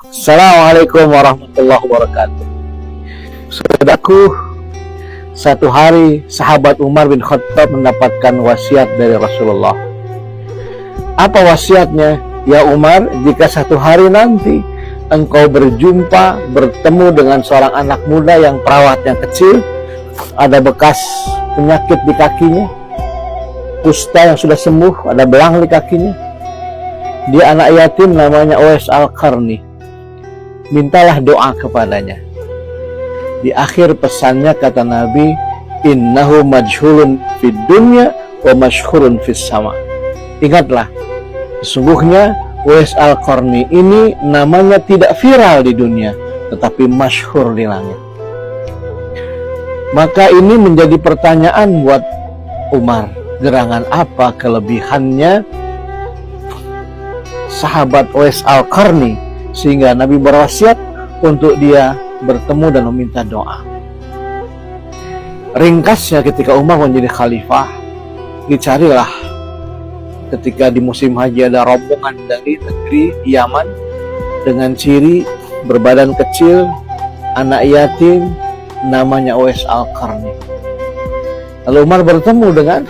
Assalamualaikum warahmatullahi wabarakatuh. Saudaraku, satu hari sahabat Umar bin Khattab mendapatkan wasiat dari Rasulullah. Apa wasiatnya? Ya Umar, jika satu hari nanti engkau bertemu dengan seorang anak muda yang perawatnya kecil, ada bekas penyakit di kakinya, kusta yang sudah sembuh, ada belang di kakinya, dia anak yatim namanya Uwais Al-Qarni, mintalah doa kepadanya. Di akhir pesannya kata Nabi, innahu majhulun fid dunya wa mashhurun fis sama. Ingatlah, sesungguhnya Uwais Al-Qarni ini namanya tidak viral di dunia, tetapi masyhur di langit. Maka ini menjadi pertanyaan buat Umar, gerangan apa kelebihannya sahabat Uwais Al-Qarni sehingga Nabi berwasiat untuk dia bertemu dan meminta doa. Ringkasnya, ketika Umar menjadi khalifah, dicarilah ketika di musim haji ada rombongan dari negeri Yaman dengan ciri berbadan kecil, anak yatim, namanya Uwais Al-Qarni. Lalu Umar bertemu dengan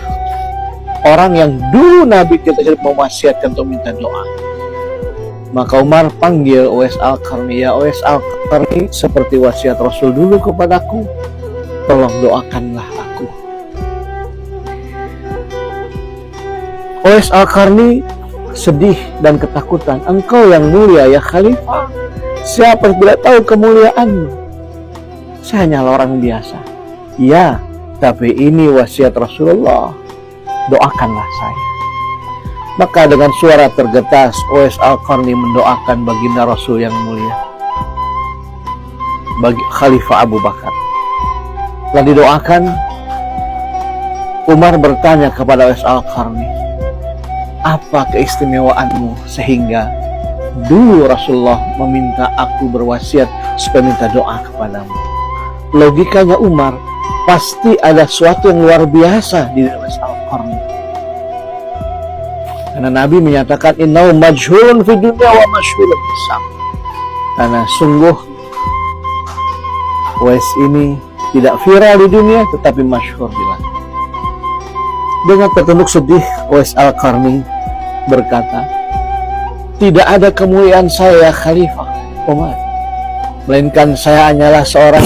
orang yang dulu Nabi kita mewasiatkan untuk minta doa. Maka Umar panggil Uwais Al-Qarni, ya Uwais Al-Qarni, seperti wasiat Rasul dulu kepadaku, tolong doakanlah aku. Uwais Al-Qarni sedih dan ketakutan. Engkau yang mulia ya khalifah, siapa yang tidak tahu kemuliaanmu? Saya hanyalah orang biasa. Ya, tapi ini wasiat Rasulullah, doakanlah saya. Maka dengan suara tergetas Uwais Al-Qarni mendoakan baginda Rasul yang mulia, bagi Khalifah Abu Bakar. Setelah didoakan, Umar bertanya kepada Uwais Al-Qarni, apa keistimewaanmu sehingga dulu Rasulullah meminta aku berwasiat supaya minta doa kepadamu? Logikanya Umar, pasti ada sesuatu yang luar biasa di Uwais Al-Qarni. Karena Nabi menyatakan innahu majhulun fid dunya wa masyhurun fis sama. Karena sungguh Uwais ini tidak viral di dunia tetapi masyhur di langit. Dengan tertunduk sedih, Uwais Al-Qarni berkata, tidak ada kemuliaan saya ya Khalifah Umar, melainkan saya hanyalah seorang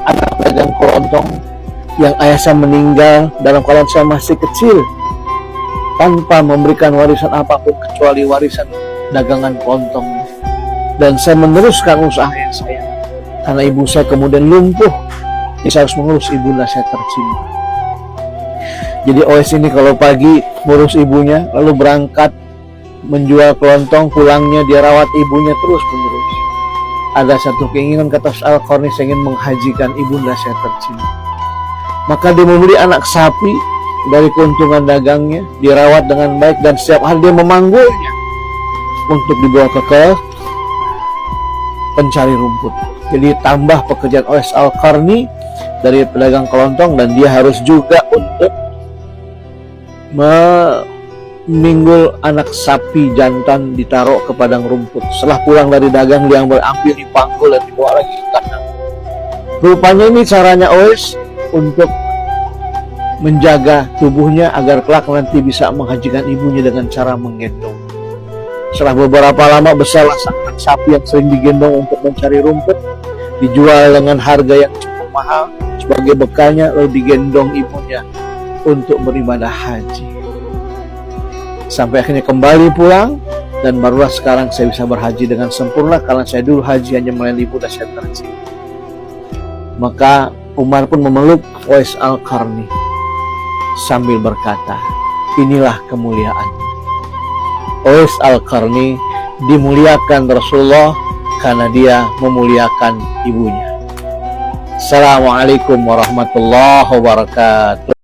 anak pedagang kelontong yang ayah saya meninggal dalam keadaan saya masih kecil, tanpa memberikan warisan apapun kecuali warisan dagangan kelontong. Dan saya meneruskan usaha yang saya, karena ibu saya kemudian lumpuh, saya harus mengurus ibunda saya tercinta. Jadi Uwais ini kalau pagi ngurus ibunya, lalu berangkat menjual kelontong, pulangnya dia rawat ibunya terus menerus. Ada satu keinginan kata Al-Qarni, saya ingin menghajikan ibunda saya tercinta. Maka dia membeli anak sapi dari keuntungan dagangnya, dirawat dengan baik, dan setiap hari dia memanggulnya untuk dibawa ke pencari rumput. Jadi tambah pekerjaan Uwais Al-Qarni dari pedagang kelontong, dan dia harus juga untuk meminggul anak sapi jantan ditaruh ke padang rumput. Setelah pulang dari dagang, dia ambil dipanggul dan dibawa lagi ke kandang. Rupanya ini caranya Uwais untuk menjaga tubuhnya agar kelak nanti bisa menghajikan ibunya dengan cara menggendong. Setelah beberapa lama besarlah sang sapi yang sering digendong untuk mencari rumput, dijual dengan harga yang cukup mahal sebagai bekalnya, lalu digendong ibunya untuk beribadah haji. Sampai akhirnya kembali pulang, dan barulah sekarang saya bisa berhaji dengan sempurna, karena saya dulu haji hanya melayani ibu dan saya tercinta. Maka Umar pun memeluk Uwais Al-Qarni sambil berkata, inilah kemuliaan. Uwais Al-Qarni dimuliakan Rasulullah karena dia memuliakan ibunya. Assalamualaikum warahmatullahi wabarakatuh.